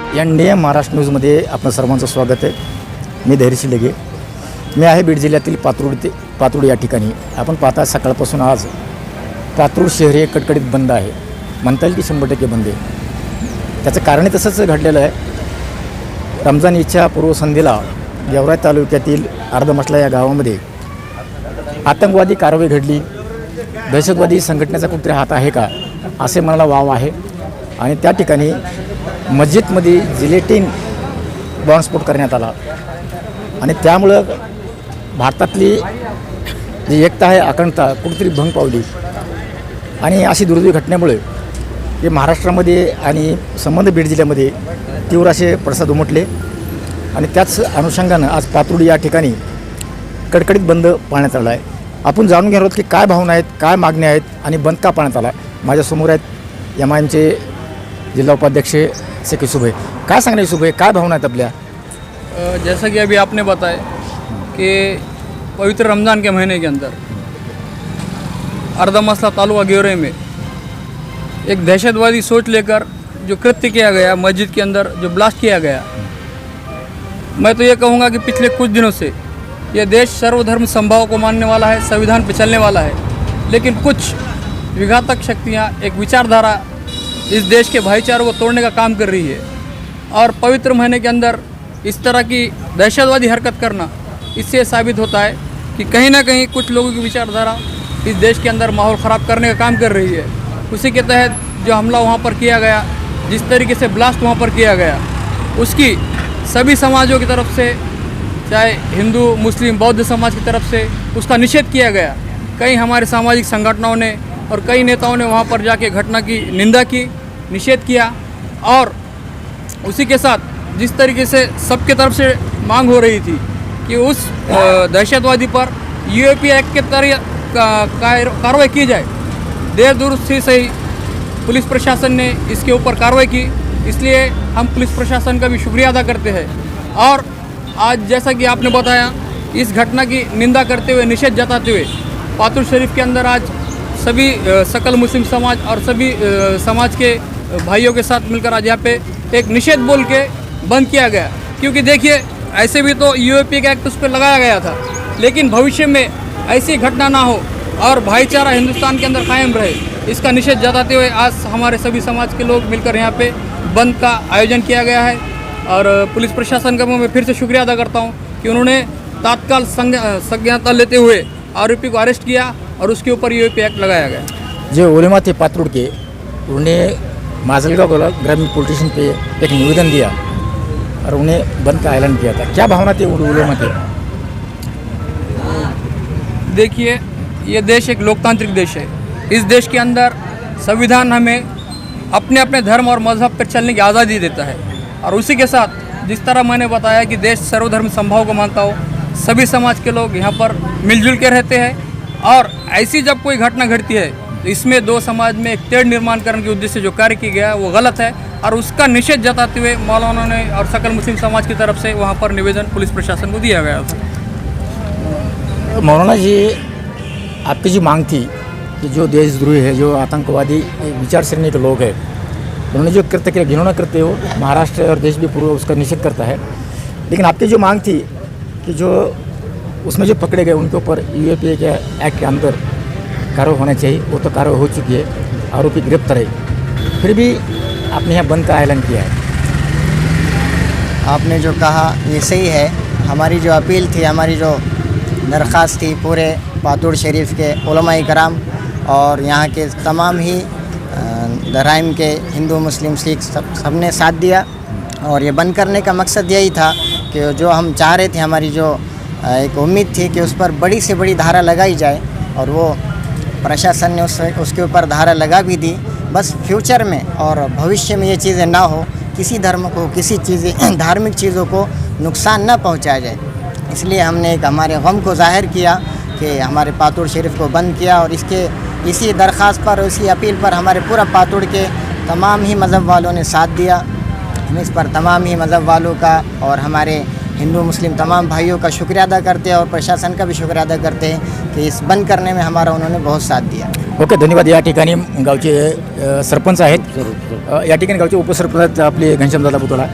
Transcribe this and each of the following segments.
NDM Maharashtra न्यूजमध्ये आपलं सर्वांचं स्वागत आहे. मी धैर्यशील लगे. मी आहे बीड जिल्ह्यातील पातूर या ठिकाणी. आपण पाहता सकाळपासून आज पातूर शहर हे कडकडीत बंद आहे. म्हणता येईल की 100% बंद आहे. त्याचं कारणही तसंच घडलेलं आहे. रमजान ईदच्या पूर्वसंध्येला गेवराई तालुक्यातील अर्धमसला या गावामध्ये आतंकवादी कारवाई घडली. दहशतवादी संघटनेचा कुठतरी हात आहे का असे मनाला वाव आहे. आणि त्या ठिकाणी मस्जिदमध्ये जिलेटिन बॉम्बस्फोट करण्यात आला आणि त्यामुळं भारतातली जी एकता आहे, अखंडता कुठेतरी भंग पावली. आणि अशी दुर्दैवी घटनेमुळे हे महाराष्ट्रामध्ये आणि संबंध बीड जिल्ह्यामध्ये तीव्र असे पडसाद उमटले. आणि त्याच अनुषंगानं आज पातूर या ठिकाणी कडकडीत बंद पाळण्यात आला आहे. आपण जाणून घेणार आहोत की काय भावना आहेत, काय मागण्या आहेत आणि बंद का पाळण्यात आला आहे. माझ्यासमोर आहेत MIMचे जिला उपाध्यक्ष सेकी सुबह. क्या सांगने सुबह, क्या भावना है आपल्या? जैसा कि अभी आपने बताया कि पवित्र रमज़ान के महीने के अंदर अर्धमसला तालुका गेवराई में एक दहशतवादी सोच लेकर जो कृत्य किया गया, मस्जिद के अंदर जो ब्लास्ट किया गया, मैं तो ये कहूँगा कि पिछले कुछ दिनों से ये देश सर्वधर्म समभाव को मानने वाला है, संविधान पर चलने वाला है, लेकिन कुछ विघातक शक्तियाँ, एक विचारधारा इस देश के भाईचारे को तोड़ने का काम कर रही है. और पवित्र महीने के अंदर इस तरह की दहशतवादी हरकत करना, इससे साबित होता है कि कहीं ना कहीं कुछ लोगों की विचारधारा इस देश के अंदर माहौल ख़राब करने का काम कर रही है. उसी के तहत जो हमला वहाँ पर किया गया, जिस तरीके से ब्लास्ट वहाँ पर किया गया, उसकी सभी समाजों की तरफ से, चाहे हिंदू, मुस्लिम, बौद्ध समाज की तरफ से उसका निषेध किया गया. कई हमारे सामाजिक संगठनों ने और कई नेताओं ने वहाँ पर जाके घटना की निंदा की, निषेध किया. और उसी के साथ जिस तरीके से सबके तरफ से मांग हो रही थी कि उस दहशतवादी पर UAP एक्ट के तहत कार्रवाई की जाए, देर दूर से सही पुलिस प्रशासन ने इसके ऊपर कार्रवाई की. इसलिए हम पुलिस प्रशासन का भी शुक्रिया अदा करते हैं. और आज जैसा कि आपने बताया, इस घटना की निंदा करते हुए, निषेध जताते हुए पातूर शरीफ के अंदर आज सभी सकल मुस्लिम समाज और सभी समाज के भाइयों के साथ मिलकर आज यहाँ पे एक निषेध बोल के बंद किया गया. क्योंकि देखिए, ऐसे भी तो UAP का एक्ट उस पर लगाया गया था, लेकिन भविष्य में ऐसी घटना ना हो और भाईचारा हिंदुस्तान के अंदर कायम रहे, इसका निषेध जताते हुए आज हमारे सभी समाज के लोग मिलकर यहाँ पे बंद का आयोजन किया गया है. और पुलिस प्रशासन का मैं फिर से शुक्रिया अदा करता हूँ कि उन्होंने तात्काल संज्ञाता लेते हुए आरोपी को अरेस्ट किया और उसके ऊपर UAP एक्ट लगाया गया. जो उलेमा थे पातूर के, उन्हें माजलगांव ग्रामीण पुलिस स्टेशन पे एक निवेदन दिया और उन्हें बंद का ऐलान किया था. क्या भावना थी उलेमा के? देखिए, ये देश एक लोकतांत्रिक देश है. इस देश के अंदर संविधान हमें अपने अपने धर्म और मजहब पर चलने की आज़ादी देता है. और उसी के साथ जिस तरह मैंने बताया कि देश सर्वधर्म समभाव को मानता हो, सभी समाज के लोग यहाँ पर मिलजुल के रहते हैं. और ऐसी जब कोई घटना घटती है तो इसमें दो समाज में एक तेढ़ निर्माण करने के उद्देश्य से जो कार्य किया गया वो गलत है. और उसका निषेध जताते हुए मौलाना ने और सकल मुस्लिम समाज की तरफ से वहाँ पर निवेदन पुलिस प्रशासन को दिया गया था. मौलाना जी, आपकी जो मांग थी कि जो देशद्रोही है, जो आतंकवादी विचारसरणी के लोग हैं, उन्होंने जो कृत्य किया, घिनौना करते हो, महाराष्ट्र और देश भी पूर्व उसका निषेध करता है. लेकिन आपकी जो मांग थी कि जो उसमें जो पकड़े गए उनके ऊपर UAP के एक्ट के अंदर कार्रवाई होना चाहिए, वो तो कार्रवाई हो चुकी है, आरोपी गिरफ्तार है. फिर भी आपने यहाँ बंद का ऐलान किया है. आपने जो कहा ये सही है. हमारी जो अपील थी, हमारी जो दरख्वास्त थी, पूरे पातूर शरीफ के उलमाए कराम और यहाँ के तमाम ही दराइम के हिंदू, मुस्लिम, सिख सब ने साथ दिया. और ये बंद करने का मकसद यही था कि जो हम चाह रहे थे, हमारी जो एक उम्मीद थी कि उस पर बड़ी से बड़ी धारा लगाई जाए, और वो प्रशासन ने उसके ऊपर धारा लगा भी दी. बस फ्यूचर में और भविष्य में ये चीज़ें ना हो, किसी धर्म को, किसी चीज़ें धार्मिक चीज़ों को नुकसान न पहुंचाया जाए. इसलिए हमने एक हमारे गम को जाहिर किया कि हमारे पातूर शरीफ को बंद किया. और इसी दरख्वास्त पर, इसी अपील पर हमारे पूरा पातूर के तमाम ही मज़हब वालों ने साथ दिया. हम इस पर तमाम ही मज़हब वालों का और हमारे हिंदू मुस्लिम तमाम भाइयों का शुक्रिया अदा करते हैं और प्रशासन का भी शुक्रिया अदा करते हैं कि इस बंद करने में हमारा उन्होंने बहुत साथ दिया। ओके, धन्यवाद. या ठिकाणी गावचे सरपंच आहेत. या ठिकाणी गावचे उपसरपंच आपले घनश्यामदादा बुतोडा.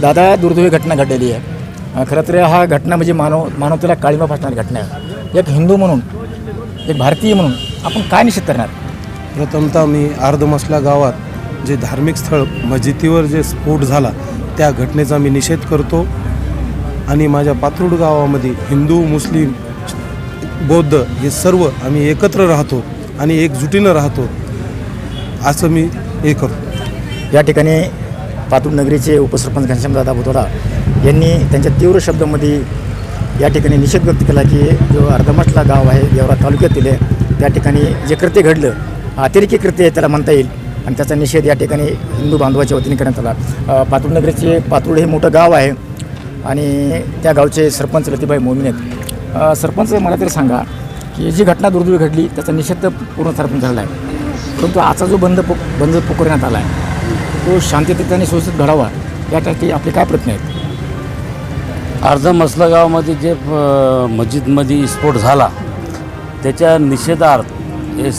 दादा, दुर्दैवी घटना घडलेली आहे. खरं तर हा घटना म्हणजे मानवतेला काळिमा फासणारी घटना आहे. एक हिंदू म्हणून, एक भारतीय म्हणून आपण काय निश्चित करणार? प्रथमतः मी अर्धमसला गावात जे धार्मिक स्थळ मस्जिदीवर जे स्फोट झाला त्या घटनेचा मी निषेध करतो आणि माझ्या पात्रूड गावामध्ये हिंदू मुस्लिम बौद्ध हे सर्व आम्ही एकत्र राहतो आणि एकजुटीनं राहतो असं मी हे करतो. या ठिकाणी पातूर नगरीचे उपसरपंच घनश्यामदादा बुतोडा यांनी त्यांच्या तीव्र शब्दामध्ये या ठिकाणी निषेध व्यक्त केला की जो अर्धमसला गाव आहे गेवरा तालुक्यातील आहे त्या ठिकाणी जे कृत्य घडलं अतिरेकी कृत्य आहे त्याला म्हणता येईल आणि त्याचा निषेध या ठिकाणी हिंदू बांधवाच्या वतीने करण्यात आला. पातूर नगरीचे पातूर हे मोठं गाव आहे आणि त्या गावचे सरपंच लतीबाई मोमीन आहेत. सरपंच, मला तर सांगा की जी घटना दुर्दैवी घडली त्याचा निषेध तर पूर्ण सरपंच झाला आहे, परंतु आजचा जो बंद पुकारण्यात आला आहे तो शांततेत आणि सुरक्षित घडावा यासाठी आपले काय प्रयत्न आहेत? अर्धमसला गावामध्ये जे मस्जिदमध्ये स्फोट झाला त्याच्या निषेधार्थ हे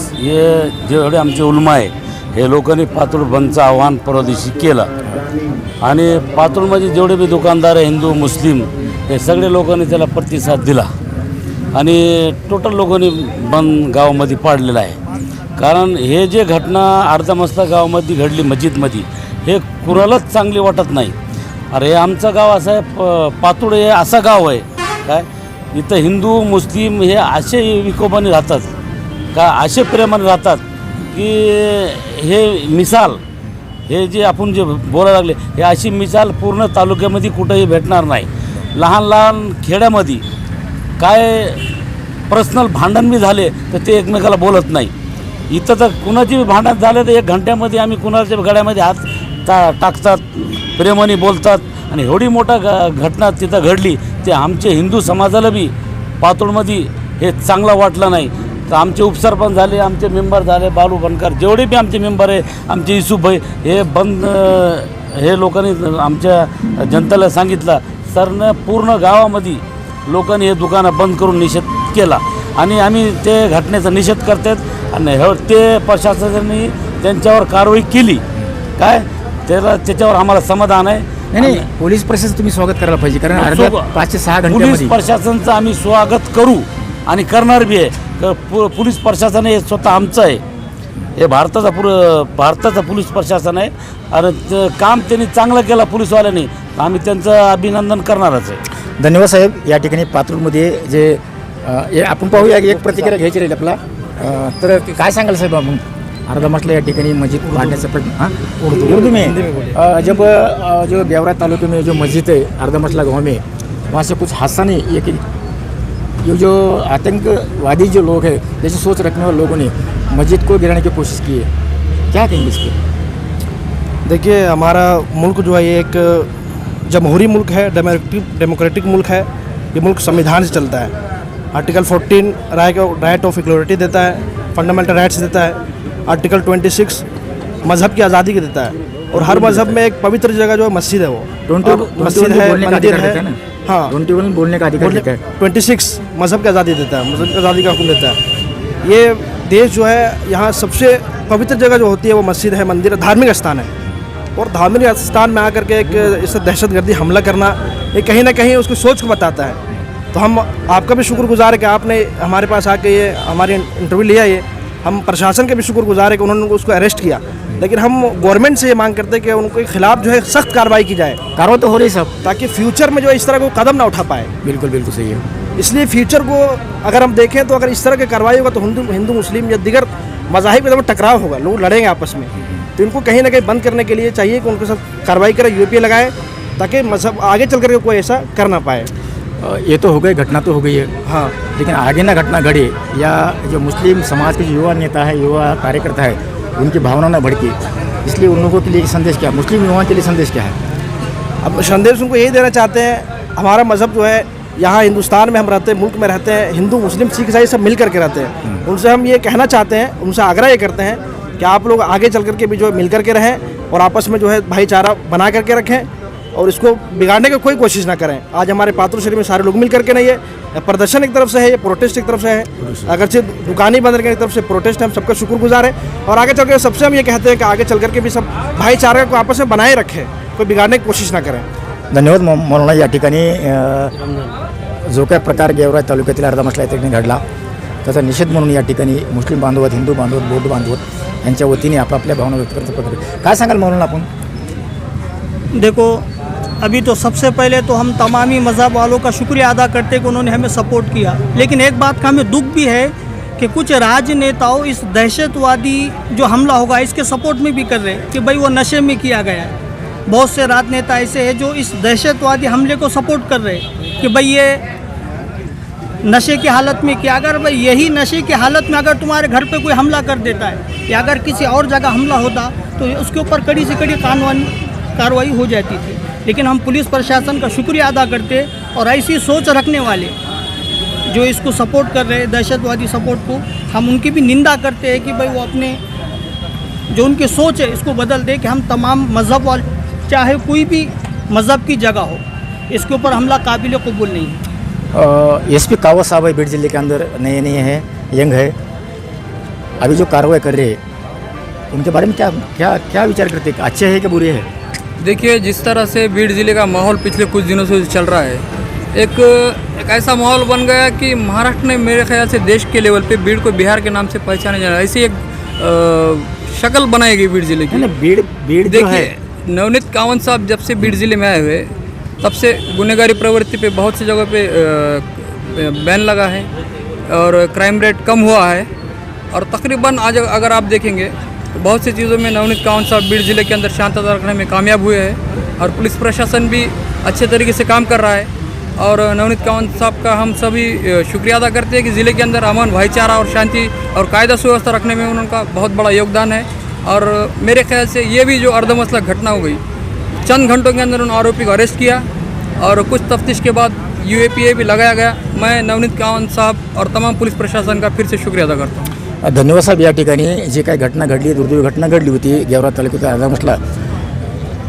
जेवढे आमचे उलमा आहे हे लोकांनी पातूर बंदचं आव्हान परवा दिवशी केलं आणि पातूरमध्ये जेवढे बी दुकानदार आहे हिंदू मुस्लिम हे सगळे लोकांनी त्याला प्रतिसाद दिला आणि टोटल लोकांनी बंद गावामध्ये पाडलेला आहे. कारण हे जे घटना अर्धमसला गावामध्ये घडली मस्जिदमध्ये हे कुणालाच चांगली वाटत नाही. अरे आमचं गाव असं आहे, पातूर हे असं गाव आहे काय, इथं हिंदू मुस्लिम हे असे विकोपाने राहतात का, असे प्रेमाने राहतात की हे मिसाल हे जे आपण जे बोलायला लागले हे अशी मिसाल पूर्ण तालुक्यामध्ये कुठंही भेटणार नाही. लहान लहान खेड्यामध्ये काय पर्सनल भांडण बी झाले तर ते एकमेकाला बोलत नाही. इथं तर कुणाची बी भांडण झाले तर 1 घंट्यामध्ये आम्ही कुणाच्या गळ्यामध्ये हात टाकतात, प्रेमाने बोलतात आणि एवढी मोठा घटना तिथं घडली ते आमचे हिंदू समाजाला बी पातूरमध्ये हे चांगलं वाटलं नाही. तर आमचे उपसरपंच झाले, आमचे मेंबर झाले, बालू बनकर जेवढे बी आमचे मेंबर आहे, आमचे युसुफभाई हे बंद हे लोकांनी आमच्या जनतेला सांगितलं. सरनं पूर्ण गावामध्ये लोकांनी हे दुकानं बंद करून निषेध केला आणि आम्ही ते घटनेचा निषेध करतात आणि ते प्रशासनाने त्यांच्यावर कारवाई केली काय त्याच्यावर आम्हाला समाधान आहे. नाही, पोलीस प्रशासन तुम्ही स्वागत करायला पाहिजे कारण अर्ध्या 5 ते 6 पोलीस घंट्यामध्ये प्रशासनाचं आम्ही स्वागत करू आणि करणार बी आहे. पोलीस प्रशासन हे स्वतः आमचं आहे, हे भारताचं पोलीस प्रशासन आहे आणि काम त्यांनी चांगलं केलं पोलीसवाल्यांनी, आम्ही त्यांचं अभिनंदन करणारच आहे. धन्यवाद साहेब. या ठिकाणी पातूरमध्ये जे आपण पाहूया एक प्रतिक्रिया घ्यायची राहील आपला. तर काय सांगाल साहेब आपण अर्धमसला या ठिकाणी मस्जिद पाडण्याचा प्रयत्न उर्दू में जब जो गेवरा तालुके में जो मस्जिद है अर्धमसला गाँव में वहाँ से कुछ हादसा नहीं एक ये जो आतंकवादी जो लोग हैं जैसे सोच रखने वाले लोगों ने मस्जिद को गिराने की कोशिश की है, क्या कहेंगे इस पर? देखिए, हमारा मुल्क जो है ये एक जमहूरी मुल्क है, डेमोक्रेटिक मुल्क है. ये मुल्क संविधान से चलता है. आर्टिकल 14 राइट ऑफ इक्वलिटी देता है, फंडामेंटल राइट्स देता है. आर्टिकल 26 मज़हब की आज़ादी की देता है और हर मज़हब में एक पवित्र जगह जो है मस्जिद है, वो मस्जिद है, मंदिर है. हाँ, 21 बोलने का अधिकार देता है. 26 मज़हब की आज़ादी देता है, मज़हब की आज़ादी का हुक्म देता है. ये देश जो है यहाँ सबसे पवित्र जगह जो होती है वो मस्जिद है, मंदिर है, धार्मिक स्थान है. और धार्मिक स्थान में आकर के एक इस दहशतगर्दी हमला करना ये कहीं ना कहीं उसकी सोच को बताता है. तो हम आपका भी शुक्रगुजार है कि आपने हमारे पास आके ये हमारी इंटरव्यू लिया. ये हम प्रशासन के भी शुक्रगुजार है कि उन्होंने उसको अरेस्ट किया. लेकिन हम गवर्नमेंट से ये मांग करते हैं कि उनके खिलाफ जो है सख्त कार्रवाई की जाए. कार्रवाई तो हो रही सब, ताकि फ्यूचर में जो इस तरह को कदम ना उठा पाए. बिल्कुल बिल्कुल सही है. इसलिए फ्यूचर को अगर हम देखें तो अगर इस तरह की कार्रवाई होगा तो हिंदू मुस्लिम या दिगर मज़ाहिब के टकराव होगा, लोग लड़ेंगे आपस में. तो इनको कहीं ना कहीं बंद करने के लिए चाहिए कि उनके साथ कार्रवाई करें, यूपीए लगाए, ताकि मजहब आगे चल कर कोई ऐसा कर ना पाए. ये तो हो गई, घटना तो हो गई है. हाँ, लेकिन आगे ना घटना घटे या जो मुस्लिम समाज के जो युवा नेता है, युवा कार्यकर्ता है, उनकी भावना न भड़के, इसलिए उन लोगों के लिए संदेश क्या, मुस्लिम युवाओं के लिए संदेश क्या है? अब संदेश उनको यही देना चाहते हैं, हमारा मज़हब जो है यहाँ हिंदुस्तान में हम रहते हैं, मुल्क में रहते हैं, हिंदू मुस्लिम सिख ईसाई सब मिल करके रहते हैं. उनसे हम ये कहना चाहते हैं, उनसे आग्रह ये करते हैं कि आप लोग आगे चल करके भी जो मिल करके रहें और आपस में जो है भाईचारा बना करके रखें. और इसको बिगाड़ने की कोई कोशिश ना करें। आज हमारे पातुर शरीफ में सारे लोग मिल करके नहीं है, प्रदर्शन एक तरफ से है, ये प्रोटेस्ट एक तरफ से है, अगरचे दुकानें बंद करके एक तरफ से प्रोटेस्ट है, हम सबका शुक्रगुजार है। और आगे चल कर सबसे हम ये कहते हैं कि आगे चल करके भी सब भाईचारा को आपस में बनाए रखें, कोई बिगाड़ने की कोशिश ना करें। धन्यवाद मौलाना। या ठिकाणी जो काय प्रकार गेवराई तालुक्यातील अर्धामसला या ठिकाणी घडला त्याचा निषेध म्हणून या ठिकाणी मुस्लिम बांधवात, हिंदू बांधवात, बौद्ध बांधवात यांच्या वतीने आपापल्या भावना व्यक्त करत प्रकारे काय सांगाल मौलाना आपण? देखो, अभी तो सबसे पहले तो हम तमामी मज़हब वालों का शुक्रिया अदा करते कि उन्होंने हमें सपोर्ट किया, लेकिन एक बात का हमें दुख भी है कि कुछ राजनेताओं इस दहशतवादी जो हमला होगा इसके सपोर्ट में भी कर रहे हैं कि भाई वो नशे में किया गया है। बहुत से राजनेता ऐसे हैं जो इस दहशतवादी हमले को सपोर्ट कर रहे हैं कि भाई ये नशे की हालत में किया। अगर भाई यही नशे की हालत में अगर तुम्हारे घर पे कोई हमला कर देता है या अगर किसी और जगह हमला होता तो उसके ऊपर कड़ी से कड़ी कानूनी कार्रवाई हो जाती थी। लेकिन हम पुलिस प्रशासन का शुक्रिया अदा करते और ऐसी सोच रखने वाले जो इसको सपोर्ट कर रहे हैं, दहशतवादी सपोर्ट को, हम उनकी भी निंदा करते हैं कि भाई वो अपने जो उनकी सोच है इसको बदल दे कि हम तमाम मज़हब वाले, चाहे कोई भी मज़हब की जगह हो, इसके ऊपर हमला काबिल कबूल नहीं है। एसपी कावत साहब है बीड जिले के अंदर, नए हैं, यंग है, अभी जो कार्रवाई कर रहे हैं उनके बारे में क्या क्या क्या विचार करते हैं? अच्छे है कि बुरे है? देखिए, जिस तरह से बीड ज़िले का माहौल पिछले कुछ दिनों से चल रहा है, एक ऐसा माहौल बन गया कि महाराष्ट्र ने मेरे ख्याल से देश के लेवल पे बीड को बिहार के नाम से पहचाने जा रहा है। ऐसी एक शक्ल बनाई गई बीड ज़िले की। बीड जो है, देखिए, नवनीत कावंत साहब जब से बीड ज़िले में आए हुए तब से गुनहगारी प्रवृत्ति पे बहुत सी जगह पे बैन लगा है और क्राइम रेट कम हुआ है। और तकरीबन आज अगर आप देखेंगे तो बहुत सी चीज़ों में नवनीत कावंत साहब बीड ज़िले के अंदर शांतता रखने में कामयाब हुए हैं और पुलिस प्रशासन भी अच्छे तरीके से काम कर रहा है। और नवनीत कावंत साहब का हम सभी शुक्रिया अदा करते हैं कि ज़िले के अंदर अमन, भाईचारा और शांति और कायदा सुव्यवस्था रखने में उनका बहुत बड़ा योगदान है। और मेरे ख्याल से ये भी जो अर्धमसलक घटना हो गई, चंद घंटों के अंदर उन आरोपी को अरेस्ट किया और कुछ तफ्तीश के बाद UAPA भी लगाया गया। मैं नवनीत कावंत साहब और तमाम पुलिस प्रशासन का फिर से शुक्रिया अदा करता हूँ। धन्यवाद साहेब। या ठिकाणी जी काही घटना घडली, दुर्दैवी घटना घडली होती गेवराई तालुक्यातील अर्धामसला,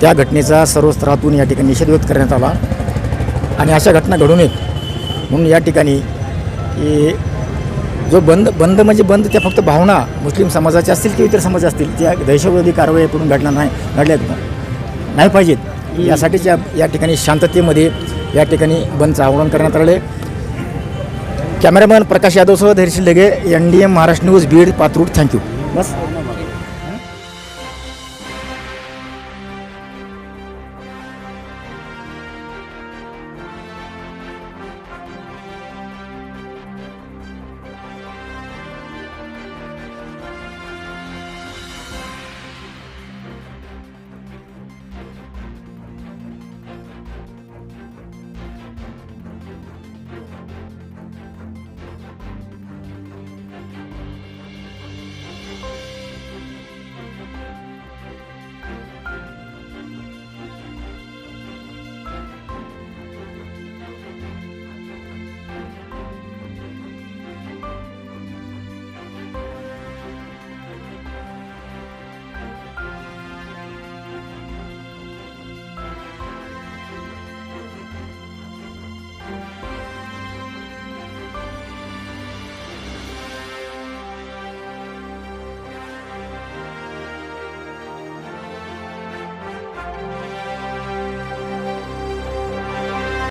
त्या घटनेचा सर्व स्तरातून या ठिकाणी निषेध व्यक्त करण्यात आला आणि अशा घटना घडू नयेत म्हणून या ठिकाणी जो बंद म्हणजे बंद त्या फक्त भावना मुस्लिम समाजाच्या असतील किंवा इतर समाज असतील त्या दहशतवादी कारवाई करून घडल्या नाही पाहिजेत, यासाठीच या ठिकाणी शांततेमध्ये या ठिकाणी बंदचं आवाहन करण्यात आले। कॅमेरामॅन प्रकाश यादवसह Dhairyasheel Lage, NDM Maharashtra news, Beed, Patrud. Thank you. बस।